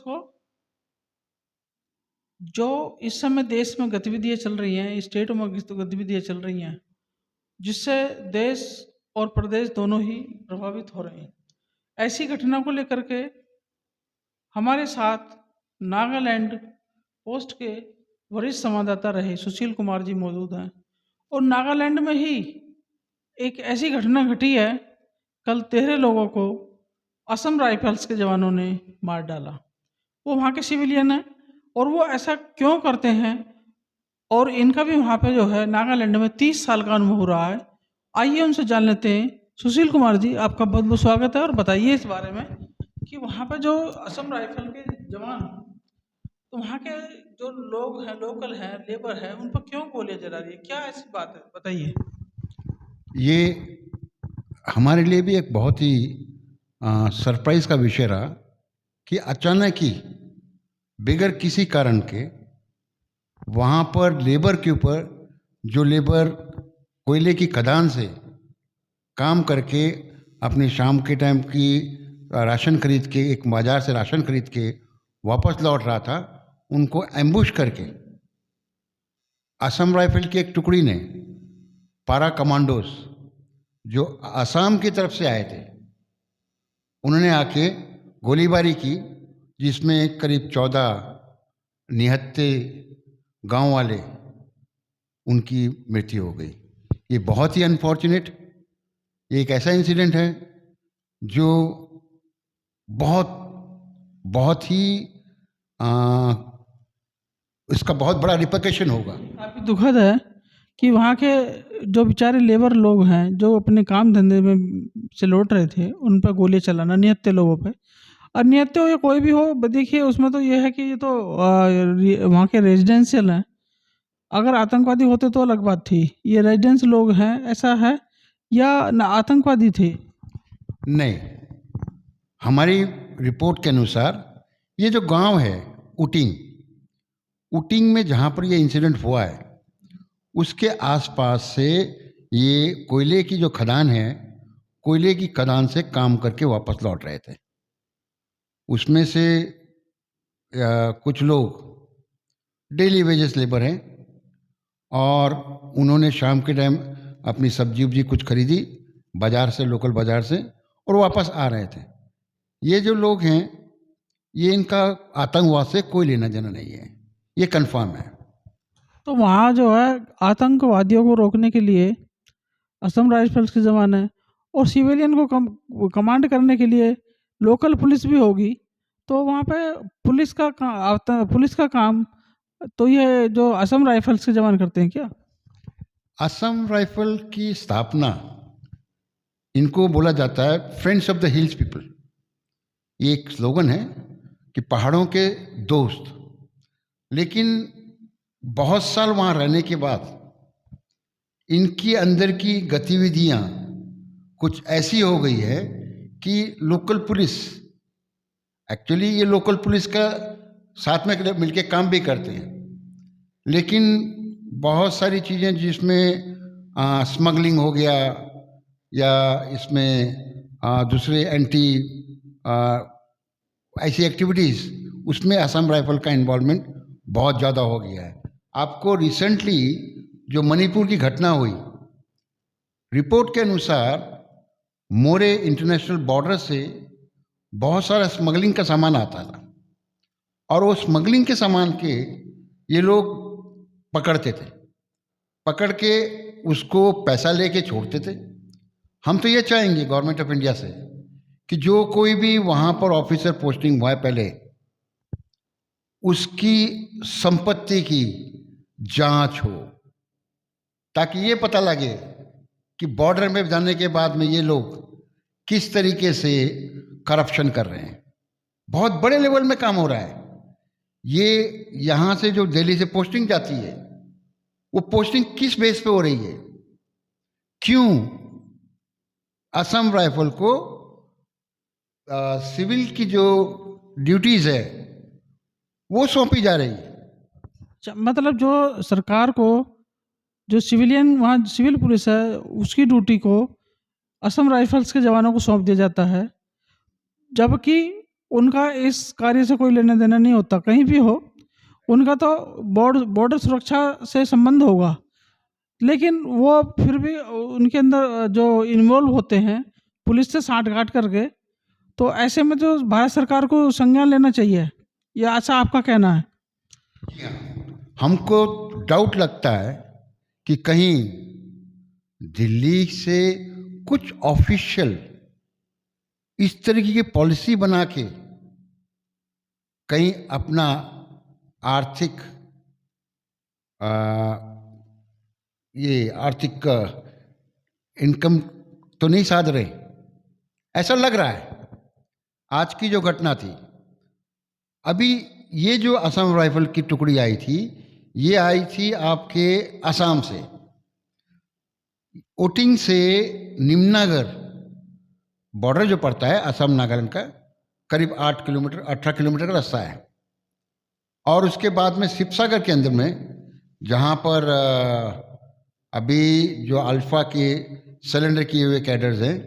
को जो इस समय देश में गतिविधियां चल रही हैं, स्टेट में गतिविधियां चल रही हैं, जिससे देश और प्रदेश दोनों ही प्रभावित हो रहे हैं। ऐसी घटना को लेकर के हमारे साथ नागालैंड पोस्ट के वरिष्ठ संवाददाता रहे सुशील कुमार जी मौजूद हैं। और नागालैंड में ही एक ऐसी घटना घटी है, कल 13 लोगों को असम राइफल्स के जवानों ने मार डाला। वो वहाँ के सिविलियन हैं और वो ऐसा क्यों करते हैं, और इनका भी वहाँ पे जो है नागालैंड में 30 साल का अनुभव रहा है। आइए उनसे जान लेते हैं। सुशील कुमार जी, आपका बहुत बहुत स्वागत है। और बताइए इस बारे में कि वहाँ पे जो असम राइफल के जवान, तो वहाँ के जो लोग हैं, लोकल हैं, लेबर है, उन पर क्यों गोलियां चला रही है? क्या ऐसी बात है, बताइए। ये हमारे लिए भी एक बहुत ही सरप्राइज का विषय रहा कि अचानक ही बगैर किसी कारण के वहाँ पर लेबर के ऊपर, जो लेबर कोयले की खदान से काम करके अपने शाम के टाइम की राशन खरीद के, एक बाजार से राशन खरीद के वापस लौट रहा था, उनको एम्बुश करके असम राइफल की एक टुकड़ी ने, पारा कमांडोज जो असम की तरफ से आए थे, उन्होंने आके गोलीबारी की, जिसमें करीब 14 निहत्थे गांव वाले, उनकी मृत्यु हो गई। ये बहुत ही अनफॉर्चुनेट, ये एक ऐसा इंसिडेंट है जो बहुत ही इसका बहुत बड़ा रिपरकशन होगा। काफ़ी दुखद है कि वहाँ के जो बेचारे लेबर लोग हैं, जो अपने काम धंधे में से लौट रहे थे, उन पर गोली चलाना, निहत्थे लोगों पे। और निहत्थे हो या कोई भी हो, देखिए उसमें तो ये है कि ये तो वहाँ के रेजिडेंशियल हैं। अगर आतंकवादी होते तो अलग बात थी। ये रेजिडेंस लोग हैं, ऐसा है, या न आतंकवादी थे? नहीं, हमारी रिपोर्ट के अनुसार ये जो गांव है उटिंग में, जहाँ पर ये इंसिडेंट हुआ है, उसके आसपास से ये कोयले की जो खदान है, कोयले की खदान से काम करके वापस लौट रहे थे। उसमें से कुछ लोग डेली वेजेस लेबर हैं और उन्होंने शाम के टाइम अपनी सब्जी उब्जी कुछ खरीदी बाज़ार से, लोकल बाज़ार से, और वापस आ रहे थे। ये जो लोग हैं, ये इनका आतंकवाद से कोई लेना देना नहीं है, ये कंफर्म है। तो वहाँ जो है आतंकवादियों को रोकने के लिए असम राइफल्स के जवान है, और सिविलियन को कमांड करने के लिए लोकल पुलिस भी होगी। तो वहाँ पे पुलिस का काम तो ये जो असम राइफल्स के जवान करते हैं क्या? असम राइफल की स्थापना, इनको बोला जाता है friends of the hills people. ये एक स्लोगन है कि पहाड़ों के दोस्त। लेकिन बहुत साल वहाँ रहने के बाद इनकी अंदर की गतिविधियाँ कुछ ऐसी हो गई है कि लोकल पुलिस, एक्चुअली ये लोकल पुलिस का साथ में मिलके काम भी करते हैं, लेकिन बहुत सारी चीज़ें जिसमें स्मगलिंग हो गया या इसमें दूसरे एंटी ऐसी एक्टिविटीज़, उसमें असम राइफल का इन्वॉल्वमेंट बहुत ज़्यादा हो गया है। आपको रिसेंटली जो मणिपुर की घटना हुई, रिपोर्ट के अनुसार मोरे इंटरनेशनल बॉर्डर से बहुत सारा स्मगलिंग का सामान आता था, और वो स्मगलिंग के सामान के ये लोग पकड़ते थे, पकड़ के उसको पैसा लेके छोड़ते थे। हम तो ये चाहेंगे गवर्नमेंट ऑफ इंडिया से कि जो कोई भी वहाँ पर ऑफिसर पोस्टिंग हुआ है पहले, उसकी संपत्ति की जांच हो, ताकि ये पता लगे कि बॉर्डर में जाने के बाद में ये लोग किस तरीके से करप्शन कर रहे हैं। बहुत बड़े लेवल में काम हो रहा है। ये यहाँ से जो दिल्ली से पोस्टिंग जाती है, वो पोस्टिंग किस बेस पे हो रही है? क्यों असम राइफल को सिविल की जो ड्यूटीज है वो सौंपी जा रही है? मतलब जो सरकार को, जो सिविलियन वहाँ सिविल पुलिस है, उसकी ड्यूटी को असम राइफल्स के जवानों को सौंप दिया जाता है, जबकि उनका इस कार्य से कोई लेना देना नहीं होता, कहीं भी हो उनका तो बॉर्डर सुरक्षा से संबंध होगा, लेकिन वो फिर भी उनके अंदर जो इन्वॉल्व होते हैं पुलिस से साठ-गांठ करके, तो ऐसे में तो भारत सरकार को संज्ञान लेना चाहिए, या ऐसा आपका कहना है? हमको डाउट लगता है कि कहीं दिल्ली से कुछ ऑफिशियल इस तरीके की पॉलिसी बना के कहीं अपना आर्थिक ये आर्थिक इनकम तो नहीं साध रहे, ऐसा लग रहा है। आज की जो घटना थी, अभी ये जो असम राइफल की टुकड़ी आई थी, ये आई थी आपके असम से, ओटिंग से निमनागर बॉर्डर जो पड़ता है असम नागालैंड का, करीब 8 किलोमीटर 18 किलोमीटर का रास्ता है। और उसके बाद में शिवसागर के अंदर में, जहाँ पर अभी जो अल्फा के सिलेंडर किए हुए कैडर्स हैं,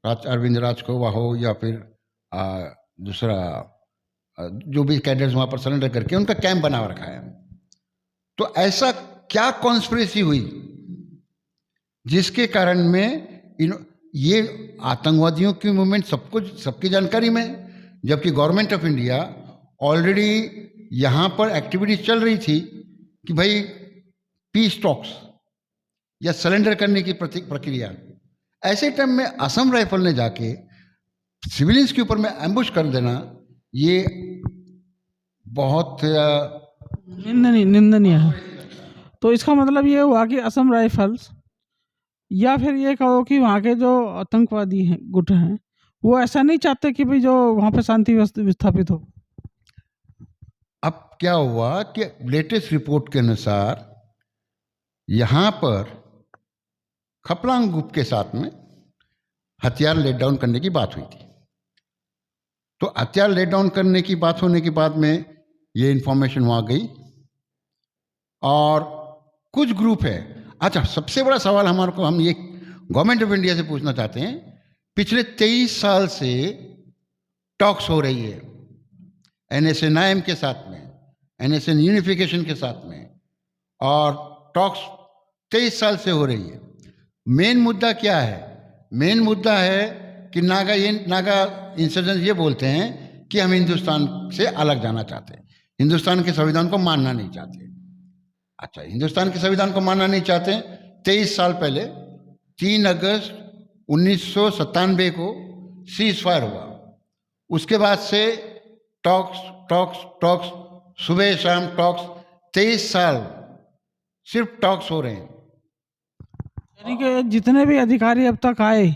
अरविंद राजखोवा हो या फिर दूसरा जो भी कैडर्स वहाँ पर सरेंडर करके उनका कैंप बना रखा है। तो ऐसा क्या कॉन्स्पिरेसी हुई जिसके कारण में ये आतंकवादियों की मूवमेंट सबकी जानकारी में, जबकि गवर्नमेंट ऑफ इंडिया ऑलरेडी यहाँ पर एक्टिविटीज चल रही थी कि भाई पीस टॉक्स या सरेंडर करने की प्रक्रिया। ऐसे टाइम में असम राइफल ने जाके सिविलियंस के ऊपर में एम्बुश कर देना, ये बहुत निंदनीय है। तो इसका मतलब ये हुआ कि असम राइफल्स, या फिर ये कहो कि वहाँ के जो आतंकवादी हैं गुट हैं, वो ऐसा नहीं चाहते कि भाई जो वहाँ पे शांति विस्थापित हो। अब क्या हुआ कि लेटेस्ट रिपोर्ट के अनुसार यहाँ पर खपलांग ग्रुप के साथ में हथियार लेट डाउन करने की बात हुई थी। तो हथियार लेट डाउन करने की बात होने के बाद में ये इंफॉर्मेशन वहाँ गई और कुछ ग्रुप है। अच्छा, सबसे बड़ा सवाल हमारे को, हम ये गवर्नमेंट ऑफ इंडिया से पूछना चाहते हैं, पिछले 23 साल से टॉक्स हो रही है NSNIM के साथ में, NSN यूनिफिकेशन के साथ में, और टॉक्स 23 साल से हो रही है। मेन मुद्दा क्या है? मेन मुद्दा है कि नागा इंसर्जेंस ये बोलते हैं कि हम हिंदुस्तान से अलग जाना चाहते हैं, हिंदुस्तान के संविधान को मानना नहीं चाहते। अच्छा, हिंदुस्तान के संविधान को मानना नहीं चाहते। 23 साल पहले 3 अगस्त 1997 को सीज फायर हुआ। उसके बाद से टॉक्स, सुबह शाम टॉक्स, 23 साल सिर्फ टॉक्स हो रहे हैं। यानी कि जितने भी अधिकारी अब तक आए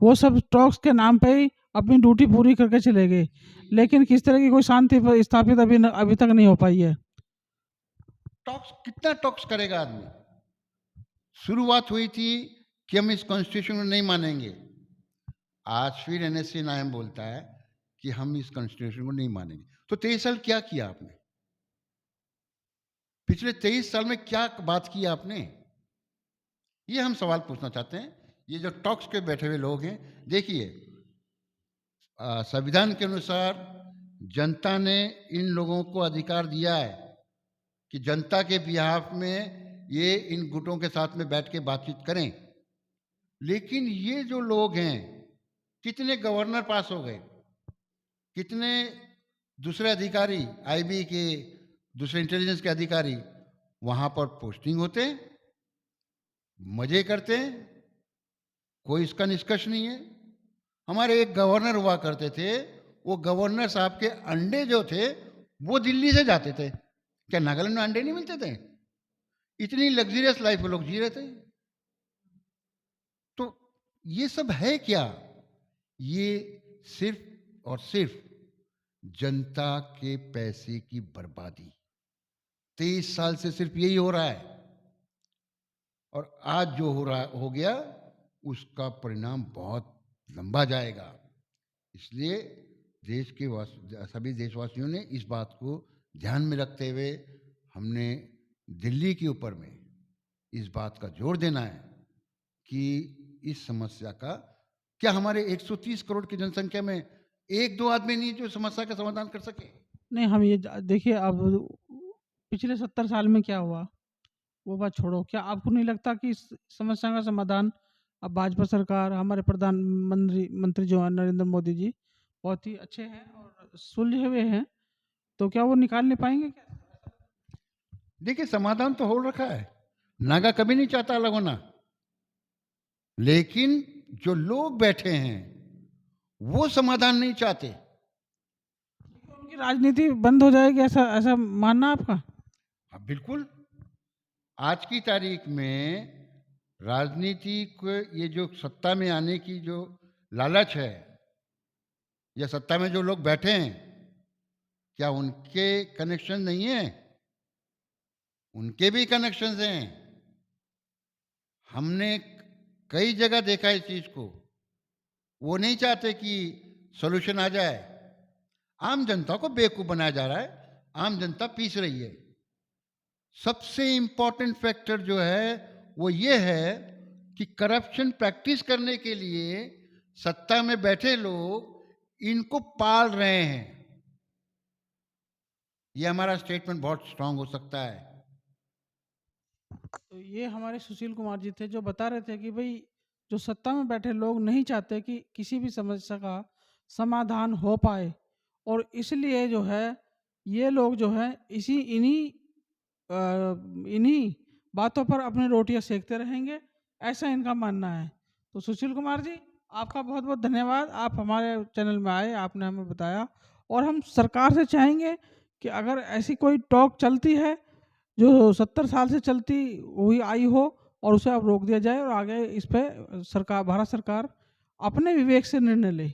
वो सब टॉक्स के नाम पे ही अपनी ड्यूटी पूरी करके चले गए, लेकिन किस तरह की कोई शांति स्थापित अभी तक नहीं हो पाई है। टॉक्स, कितना टॉक्स करेगा आदमी? शुरुआत हुई थी कि हम इस कॉन्स्टिट्यूशन को नहीं मानेंगे, आज फिर NSNIM बोलता है कि हम इस कॉन्स्टिट्यूशन को नहीं मानेंगे। तो 23 साल क्या किया आपने? पिछले 23 साल में क्या बात की आपने? ये हम सवाल पूछना चाहते हैं। ये जो टॉक्स के बैठे हुए लोग हैं, देखिए संविधान के अनुसार जनता ने इन लोगों को अधिकार दिया है कि जनता के बिहाफ में ये इन गुटों के साथ में बैठ के बातचीत करें। लेकिन ये जो लोग हैं, कितने गवर्नर पास हो गए, कितने दूसरे अधिकारी, IB के दूसरे इंटेलिजेंस के अधिकारी वहां पर पोस्टिंग होते हैं, मजे करते हैं, कोई इसका निष्कर्ष नहीं है। हमारे एक गवर्नर हुआ करते थे, वो गवर्नर साहब के अंडे जो थे वो दिल्ली से जाते थे। क्या नागालैंड में अंडे नहीं मिलते थे? इतनी लग्जरियस लाइफ वो लोग जी रहे थे। तो ये सब है क्या? ये सिर्फ और सिर्फ जनता के पैसे की बर्बादी। 23 साल से सिर्फ यही हो रहा है, और आज जो हो गया उसका परिणाम बहुत लंबा जाएगा। इसलिए देश के सभी देशवासियों ने इस बात को ध्यान में रखते हुए हमने दिल्ली के ऊपर में इस बात का जोर देना है कि इस समस्या का क्या, हमारे 130 करोड़ की जनसंख्या में एक दो आदमी नहीं जो समस्या का समाधान कर सके। नहीं, हम ये देखिए, अब पिछले 70 साल में क्या हुआ वो बात छोड़ो, क्या आपको नहीं लगता कि इस समस्या का समाधान अब भाजपा सरकार, हमारे प्रधानमंत्री मंत्री जो है नरेंद्र मोदी जी बहुत ही अच्छे हैं और सुलझे हुए हैं, तो क्या वो निकाल नहीं पाएंगे क्या? देखिए, समाधान तो हो रखा है, नागा कभी नहीं चाहता अलग होना, लेकिन जो लोग बैठे हैं वो समाधान नहीं चाहते। उनकी राजनीति बंद हो जाएगी, ऐसा ऐसा मानना आपका? हाँ, बिल्कुल। आज की तारीख में राजनीति को, ये जो सत्ता में आने की जो लालच है, या सत्ता में जो लोग बैठे हैं, क्या उनके कनेक्शन नहीं है? उनके भी कनेक्शंस हैं। हमने कई जगह देखा इस चीज को। वो नहीं चाहते कि सॉल्यूशन आ जाए, आम जनता को बेवकूफ बनाया जा रहा है, आम जनता पीस रही है। सबसे इंपॉर्टेंट फैक्टर जो है वो ये है कि करप्शन प्रैक्टिस करने के लिए सत्ता में बैठे लोग इनको पाल रहे हैं। ये हमारा स्टेटमेंट बहुत स्ट्रांग हो सकता है। तो ये हमारे सुशील कुमार जी थे जो बता रहे थे कि भाई जो सत्ता में बैठे लोग नहीं चाहते कि किसी भी समस्या का समाधान हो पाए, और इसलिए जो है ये लोग जो है इन्हीं बातों पर अपनी रोटियां सेकते रहेंगे, ऐसा इनका मानना है। तो सुशील कुमार जी, आपका बहुत बहुत धन्यवाद, आप हमारे चैनल में आए, आपने हमें बताया। और हम सरकार से चाहेंगे कि अगर ऐसी कोई टॉक चलती है जो 70 साल से चलती हुई आई हो, और उसे अब रोक दिया जाए और आगे इस पे सरकार, भारत सरकार अपने विवेक से निर्णय ले।